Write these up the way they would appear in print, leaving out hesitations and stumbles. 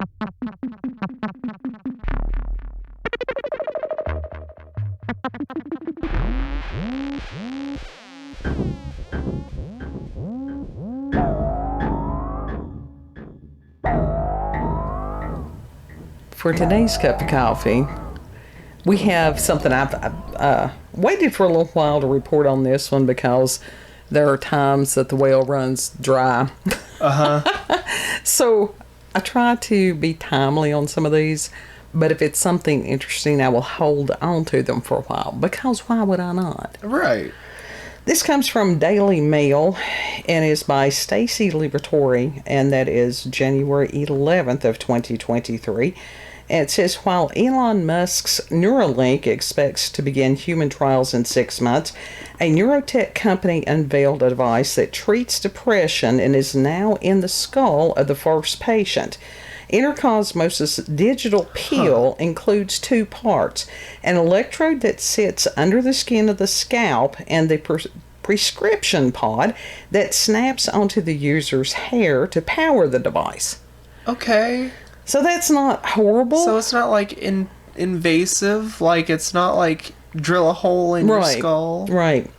For today's cup of coffee, we have something I've waited for a little while to report on this one because there are times that the well runs dry. So I try to be timely on some of these, but if it's something interesting, I will hold on to them for a while, because why would I not? Right. This comes from Daily Mail and is by Stacy Liberatore, and that is January 11th of 2023. And it says, while Elon Musk's Neuralink expects to begin human trials in 6 months, a neurotech company unveiled a device that treats depression and is now in the skull of the first patient. Intercosmos' digital peel includes 2 parts: an electrode that sits under the skin of the scalp and the prescription pod that snaps onto the user's hair to power the device. Okay. So that's not horrible. So it's not like invasive, like it's not like drill a hole in your skull. Right.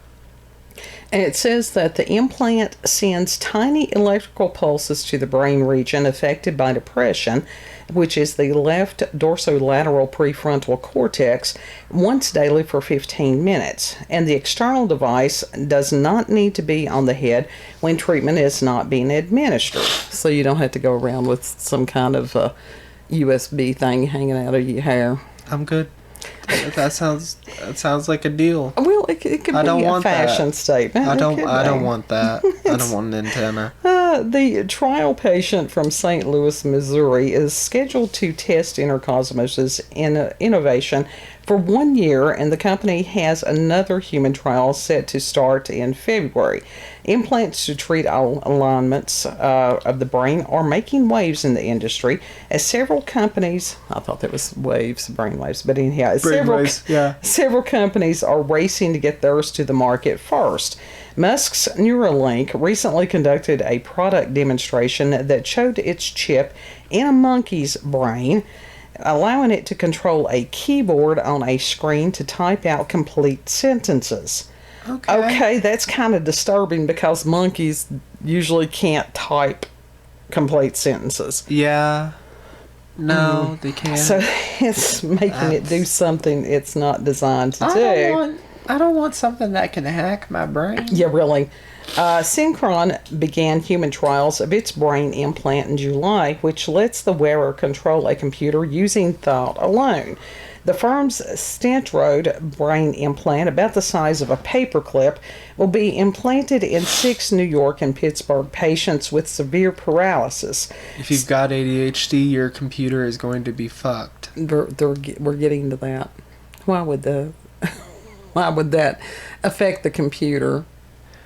And it says that the implant sends tiny electrical pulses to the brain region affected by depression, which is the left dorsolateral prefrontal cortex, once daily for 15 minutes. And the external device does not need to be on the head when treatment is not being administered. So you don't have to go around with some kind of USB thing hanging out of your hair. I'm good. That sounds like a deal. Well, it could be a fashion statement. I don't want that. I don't want an antenna. The trial patient from St. Louis, Missouri, is scheduled to test Intercosmos' innovation for 1 year, and the company has another human trial set to start in February. Implants to treat all alignments of the brain are making waves in the industry, as several companies, I thought that was waves, brain waves, but anyhow, several companies are racing to get theirs to the market first. Musk's Neuralink recently conducted a product demonstration that showed its chip in a monkey's brain, allowing it to control a keyboard on a screen to type out complete sentences. Okay, that's kind of disturbing because monkeys usually can't type complete sentences. Yeah. No, they can't. So it's making it do something it's not designed to do. I don't want something that can hack my brain. Yeah, really. Synchron began human trials of its brain implant in July, which lets the wearer control a computer using thought alone. The firm's Stentrode brain implant, about the size of a paperclip, will be implanted in 6 New York and Pittsburgh patients with severe paralysis. If you've got ADHD, your computer is going to be fucked. We're getting to that. Why would that affect the computer?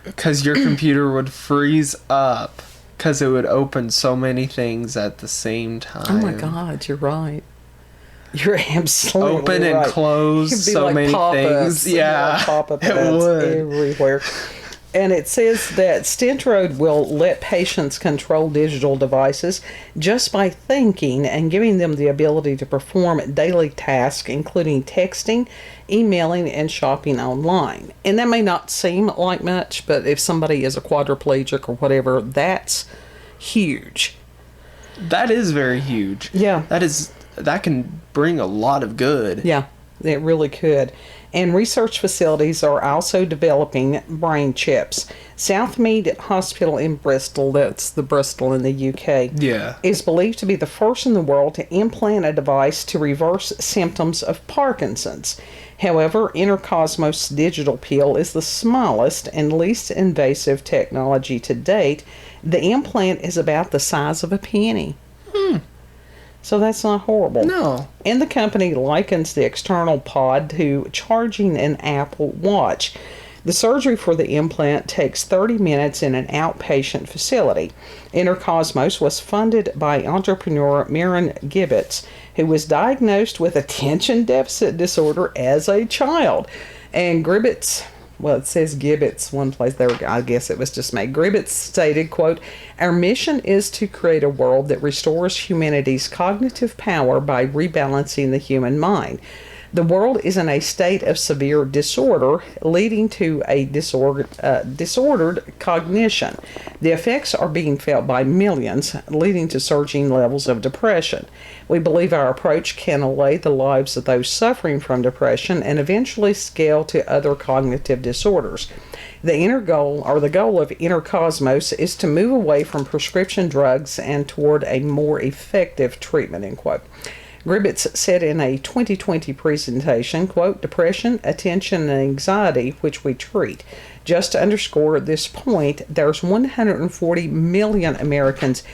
Because your computer would freeze up because it would open so many things at the same time. Oh my God, you're right. You're absolutely open right. And close so like many things. Yeah, pop-up it would everywhere. And it says that Stentrode will let patients control digital devices just by thinking and giving them the ability to perform daily tasks, including texting, emailing, and shopping online. And that may not seem like much, but if somebody is a quadriplegic or whatever, that's huge. That is very huge. Yeah. That can bring a lot of good. Yeah, it really could. And research facilities are also developing brain chips. Southmead Hospital in Bristol, that's the Bristol in the UK, is believed to be the first in the world to implant a device to reverse symptoms of Parkinson's. However, Intercosmos digital peel is the smallest and least invasive technology to date. The implant is about the size of a penny. So that's not horrible. No. And the company likens the external pod to charging an Apple Watch. The surgery for the implant takes 30 minutes in an outpatient facility. Intercosmos was funded by entrepreneur Mirren Gibbets, who was diagnosed with attention deficit disorder as a child. And Gibbets well, it says Gibbets one place. There we go. I guess it was just me. Gibbets stated, quote, "Our mission is to create a world that restores humanity's cognitive power by rebalancing the human mind. The world is in a state of severe disorder, leading to a disordered cognition. The effects are being felt by millions, leading to surging levels of depression. We believe our approach can allay the lives of those suffering from depression and eventually scale to other cognitive disorders. The inner goal, or the goal of Inner Cosmos, is to move away from prescription drugs and toward a more effective treatment," end quote. Gribbets said in a 2020 presentation, quote, "Depression, attention, and anxiety, which we treat. Just to underscore this point, there's 140 million Americans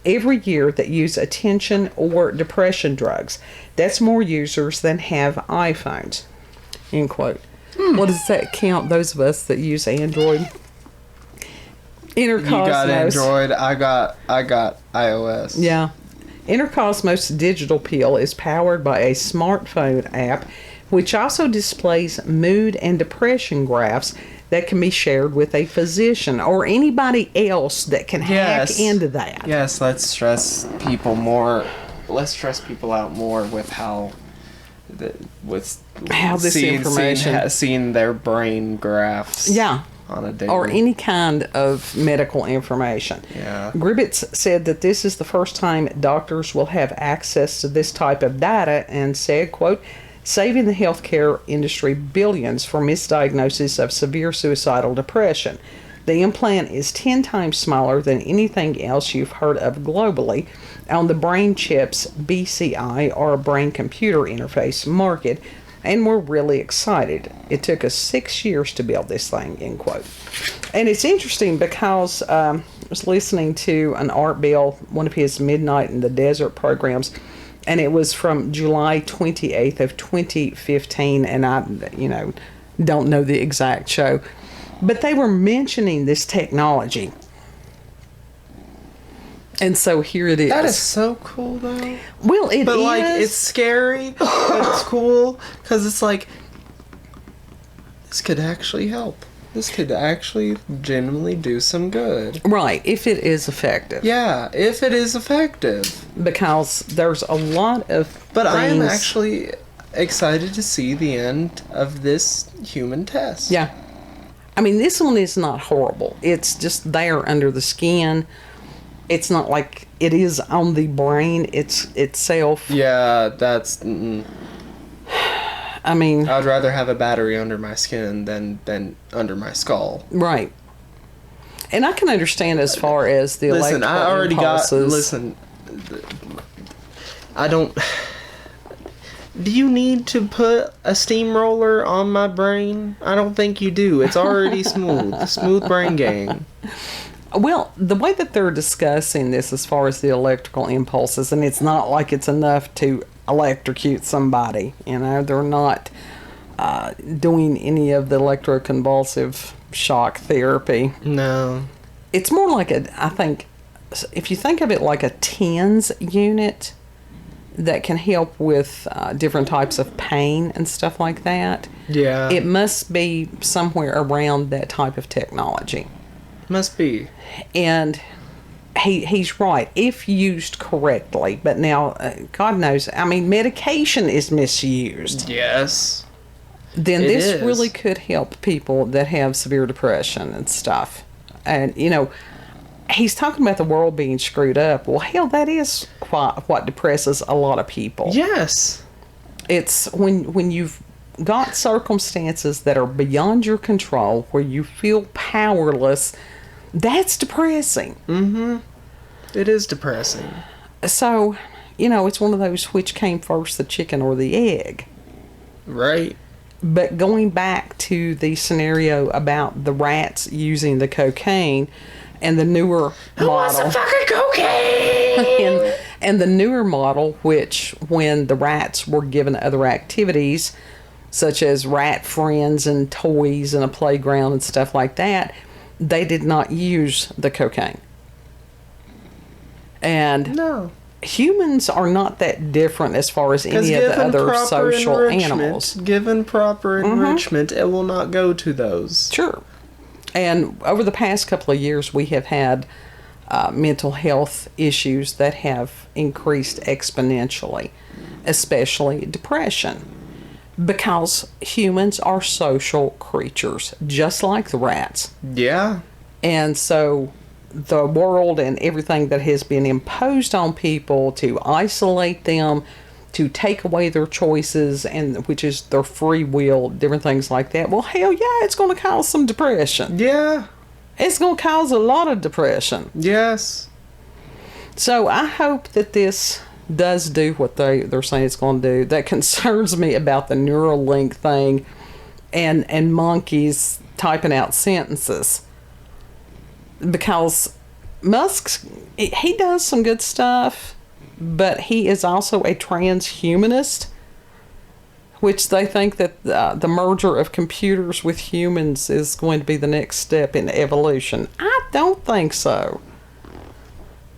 every year that use attention or depression drugs. That's more users than have iPhones," end quote. What does that count, those of us that use Android? Inner Cosmos. You got Android, I got iOS. Yeah. Inner Cosmos digital pill is powered by a smartphone app, which also displays mood and depression graphs that can be shared with a physician or anybody else that can hack into that. Yes, let's stress people more. Let's stress people out more with how this information, seeing their brain graphs. Yeah. On a daily. Or any kind of medical information. Yeah. Gribbets said that this is the first time doctors will have access to this type of data and said, quote, "Saving the healthcare industry billions for misdiagnosis of severe suicidal depression. The implant is 10 times smaller than anything else you've heard of globally on the brain chip's BCI, or brain computer interface market, and we're really excited. It took us 6 years to build this thing," end quote. And it's interesting because I was listening to an Art Bell, one of his Midnight in the Desert programs, and it was from July 28th of 2015, and I, don't know the exact show, but they were mentioning this technology. And so here it is. That is so cool, though. Well, it is. But, it's scary, but it's cool, because it's like, this could actually help. This could actually genuinely do some good. Right, if it is effective. Yeah, if it is effective. Because there's a lot of But things. I am actually excited to see the end of this human test. Yeah. I mean, this one is not horrible. It's just there under the skin. It's not like it is on the brain itself. Yeah, that's... I mean... I'd rather have a battery under my skin than under my skull. Right. And I can understand as far as the Listen, electrical I already impulses. Listen, I don't... Do you need to put a steamroller on my brain? I don't think you do. It's already smooth. Smooth brain gang. Well, the way that they're discussing this as far as the electrical impulses, and it's not like it's enough to electrocute somebody. They're not doing any of the electroconvulsive shock therapy. No. It's more like I think, if you think of it like a TENS unit that can help with different types of pain and stuff like that. Yeah. It must be somewhere around that type of technology. Must be. And he's right, if used correctly. But now, God knows, I mean, medication is misused. Yes. Then It this is. really could help people that have severe depression and stuff. And, he's talking about the world being screwed up. Well, hell, that is what depresses a lot of people. Yes. It's when you've got circumstances that are beyond your control, where you feel powerless, that's depressing. Mm-hmm. It is depressing. So, it's one of those, which came first, the chicken or the egg? Right. But going back to the scenario about the rats using the cocaine and the newer Who wants some fucking cocaine? and the newer model, which when the rats were given other activities, such as rat friends and toys and a playground and stuff like that, they did not use the cocaine. And No. humans are not that different as far as any of the given other proper social enrichment, animals. given proper enrichment, it will not go to those. Sure. And over the past couple of years, we have had mental health issues that have increased exponentially, especially depression, because humans are social creatures, just like the rats. Yeah. And so the world and everything that has been imposed on people to isolate them, to take away their choices, and which is their free will, different things like that. Well, hell yeah, it's going to cause some depression. Yeah. It's going to cause a lot of depression. Yes. So I hope that this does do what they're saying it's going to do. That concerns me about the Neuralink thing and monkeys typing out sentences. Because Musk, he does some good stuff, but he is also a transhumanist, which they think that the merger of computers with humans is going to be the next step in evolution. I don't think so.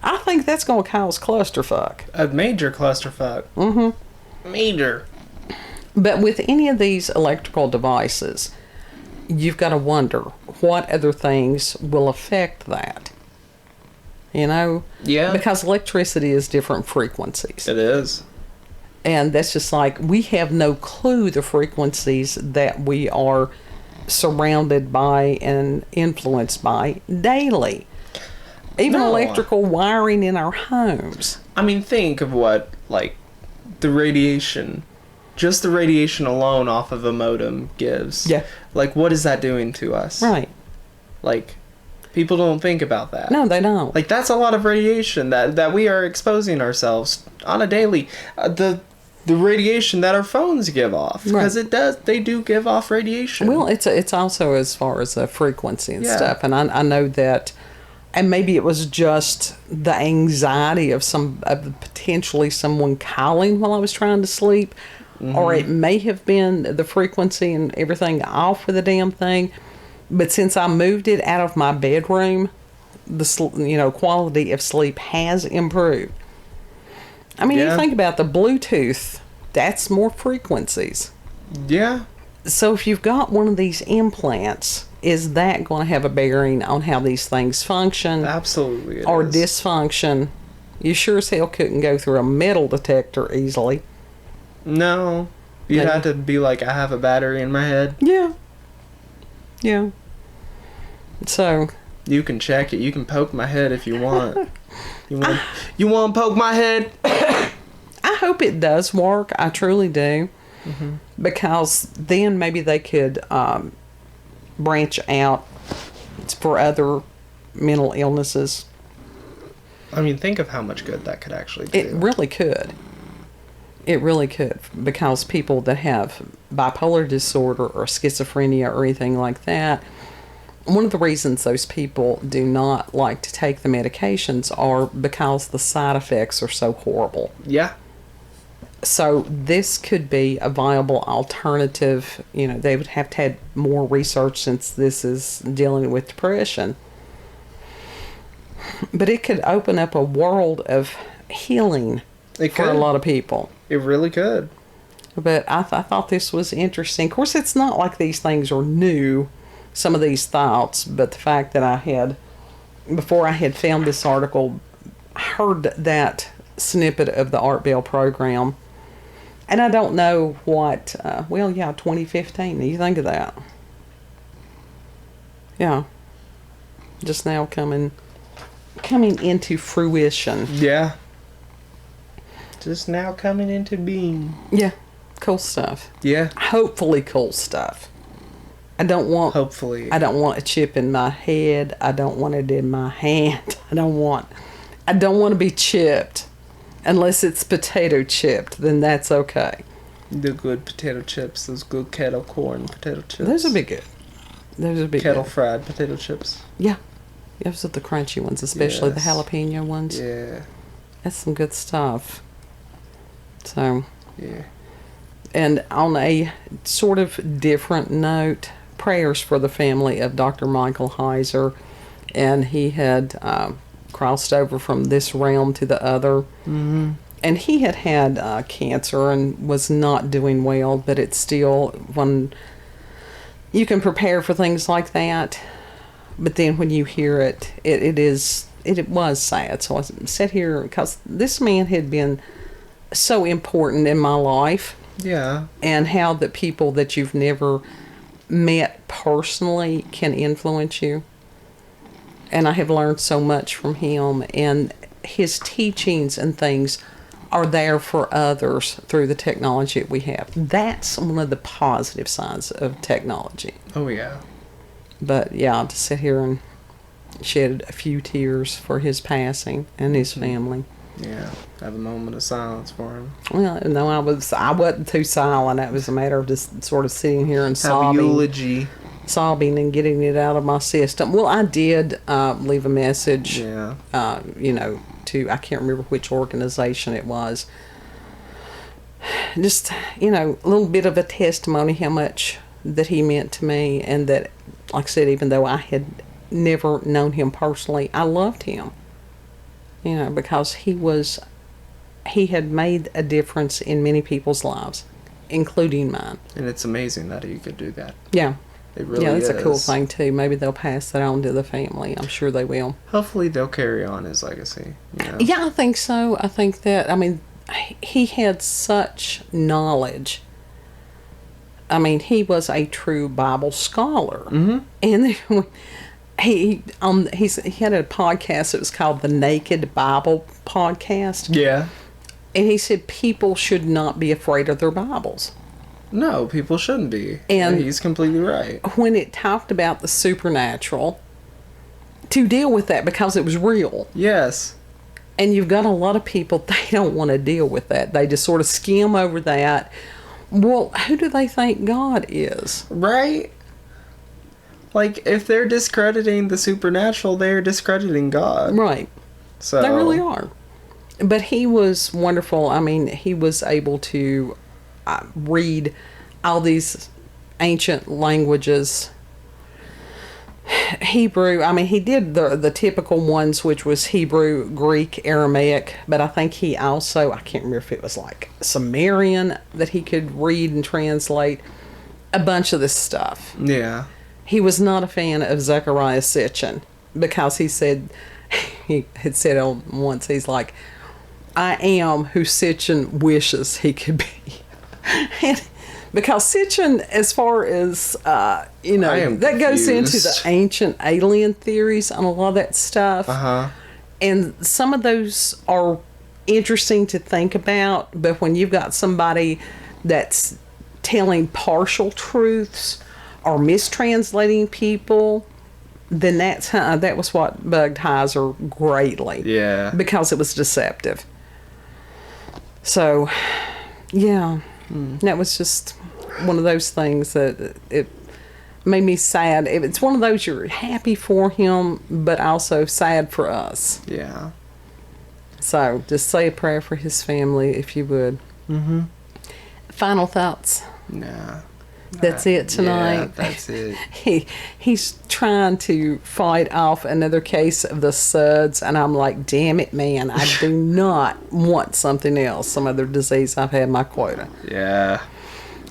I think that's going to cause clusterfuck. A major clusterfuck. Mm-hmm. Major. But with any of these electrical devices, you've got to wonder what other things will affect that. You know? Yeah. Because electricity is different frequencies. It is. And that's just like, we have no clue the frequencies that we are surrounded by and influenced by daily. Even electrical wiring in our homes. I mean, think of what, like, the radiation, just the radiation alone off of a modem gives. Yeah. Like, what is that doing to us? Right. Like, people don't think about that. No, they don't. Like, that's a lot of radiation that we are exposing ourselves on a daily. The radiation that our phones give off, because they do give off radiation. Well, it's also as far as a frequency and stuff, and I know that, and maybe it was just the anxiety of potentially someone calling while I was trying to sleep, or it may have been the frequency and everything off with the damn thing. But since I moved it out of my bedroom, the quality of sleep has improved. I mean, you think about the Bluetooth, that's more frequencies. Yeah. So if you've got one of these implants, is that going to have a bearing on how these things function? Absolutely. Or dysfunction? You sure as hell couldn't go through a metal detector easily. No. You'd have to be like, I have a battery in my head. Yeah. Yeah. So. You can check it. You can poke my head if you want. You want to poke my head? I hope it does work. I truly do. Mm-hmm. Because then maybe they could branch out for other mental illnesses. I mean, think of how much good that could actually do. It really could. It really could. Because people that have bipolar disorder or schizophrenia or anything like that, one of the reasons those people do not like to take the medications are because the side effects are so horrible. Yeah. So this could be a viable alternative. You know, they would have to have more research since this is dealing with depression. But it could open up a world of healing for a lot of people. It really could. But I thought this was interesting. Of course, it's not like these things are new, some of these thoughts, but the fact that before I had found this article, heard that snippet of the Art Bell program. And I don't know what, 2015. You think of that. Yeah. Just now coming into fruition. Yeah. Just now coming into being. Yeah. Cool stuff. Yeah. Hopefully cool stuff. I don't want a chip in my head. I don't want it in my hand. I don't want to be chipped. Unless it's potato chipped, then that's okay. The good potato chips, those good kettle corn potato chips. Those would be good. Kettle fried potato chips. Yeah. Those are the crunchy ones, especially the jalapeno ones. Yeah. That's some good stuff. So. Yeah. And on a sort of different note, prayers for the family of Dr. Michael Heiser. And he had crossed over from this realm to the other. Mm-hmm. And he had cancer and was not doing well, but it's still, when you can prepare for things like that, but then when you hear it, it was sad. So I sat here, because this man had been so important in my life. Yeah. And how the people that you've never met personally can influence you. And I have learned so much from him, and his teachings and things are there for others through the technology that we have. That's one of the positive sides of technology. Oh, yeah. But yeah, to sit here and shed a few tears for his passing and his family. Yeah, have a moment of silence for him. Well, no, I wasn't too silent. It was a matter of just sort of sitting here and Have a eulogy. sobbing and getting it out of my system. Well, I did leave a message. Yeah. To, I can't remember which organization it was. Just, a little bit of a testimony how much that he meant to me, and that, like I said, even though I had never known him personally, I loved him. Because he had made a difference in many people's lives, including mine. And it's amazing that he could do that. Yeah. It really is. Yeah, that's a cool thing, too. Maybe they'll pass that on to the family. I'm sure they will. Hopefully they'll carry on his legacy. Yeah, I think so. I think that, he had such knowledge. He was a true Bible scholar. Mm-hmm. And he had a podcast that was called the Naked Bible Podcast. Yeah. And he said people should not be afraid of their Bibles. No, people shouldn't be. And he's completely right. When it talked about the supernatural, to deal with that because it was real. Yes. And you've got a lot of people, they don't want to deal with that. They just sort of skim over that. Well, who do they think God is? Right? Like, if they're discrediting the supernatural, they're discrediting God. Right. So They really are. But he was wonderful. He was able to read all these ancient languages. Hebrew, he did the typical ones, which was Hebrew, Greek, Aramaic, but I think he also, I can't remember if it was like Sumerian that he could read and translate, a bunch of this stuff. Yeah. He was not a fan of Zechariah Sitchin, because he had said on once, he's like, I am who Sitchin wishes he could be. And because Sitchin, as far as, that goes into the ancient alien theories and a lot of that stuff. Uh-huh. And some of those are interesting to think about, but when you've got somebody that's telling partial truths or mistranslating people, then that was what bugged Heiser greatly. Yeah. Because it was deceptive. So, yeah. That was just one of those things that it made me sad. It's one of those you're happy for him, but also sad for us. Yeah. So, just say a prayer for his family, if you would. Mm-hmm. Final thoughts? Nah. That's it tonight. Yeah, that's it. He's trying to fight off another case of the SUDS, and I'm like, damn it, man, I do not want something else, some other disease. I've had my quota. Yeah.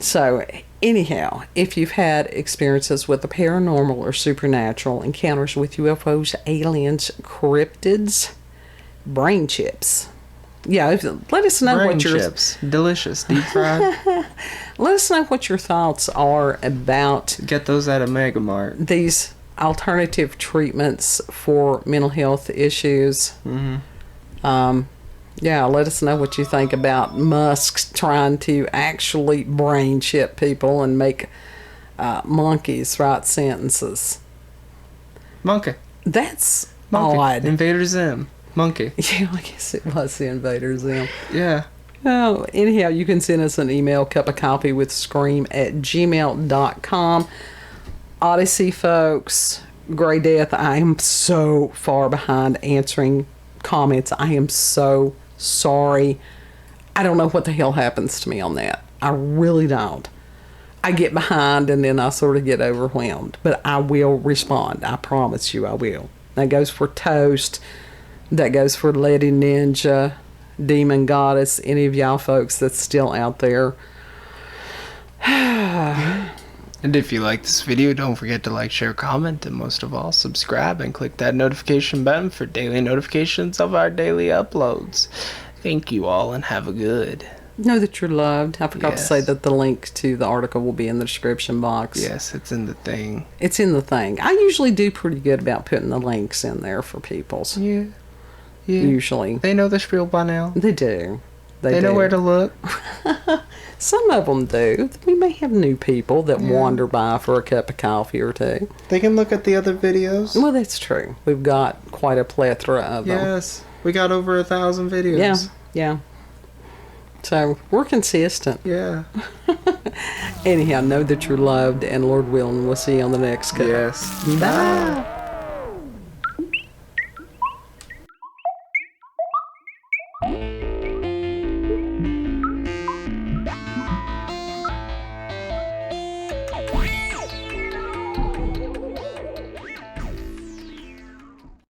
So, anyhow, if you've had experiences with the paranormal or supernatural, encounters with UFOs, aliens, cryptids, brain chips. Yeah, let us know brain what your chips. Delicious, deep fried. Let us know what your thoughts are about Get those at a Mega Mart. these alternative treatments for mental health issues. Mm-hmm. Yeah, let us know what you think about Musk trying to actually brain chip people and make monkeys write sentences. Monkey. That's Monkey. odd. Invader Zim. Monkey. Yeah, I guess it was the Invaders then. Yeah. Oh, anyhow, you can send us an email, cupofcoffeewithscream@gmail.com. Odyssey, folks, Gray Death, I am so far behind answering comments. I am so sorry. I don't know what the hell happens to me on that. I really don't. I get behind and then I sort of get overwhelmed. But I will respond. I promise you I will. That goes for Toast, That goes for Lady Ninja, Demon Goddess, any of y'all folks that's still out there. And if you like this video, don't forget to like, share, comment, and most of all, subscribe and click that notification button for daily notifications of our daily uploads. Thank you all and have a good. Know that you're loved. I forgot to say Yes. that the link to the article will be in the description box. Yes, it's in the thing. It's in the thing. I usually do pretty good about putting the links in there for people. Yeah. Yeah. Usually. They know the spiel by now. They do. They know do. where to look. Some of them do. We may have new people that wander by for a cup of coffee or two. They can look at the other videos. Well, that's true. We've got quite a plethora of them. Yes. We got over 1,000 videos. Yeah, yeah. So we're consistent. Yeah. Anyhow, know that you're loved, and Lord willing, we'll see you on the next cup. Yes. Bye.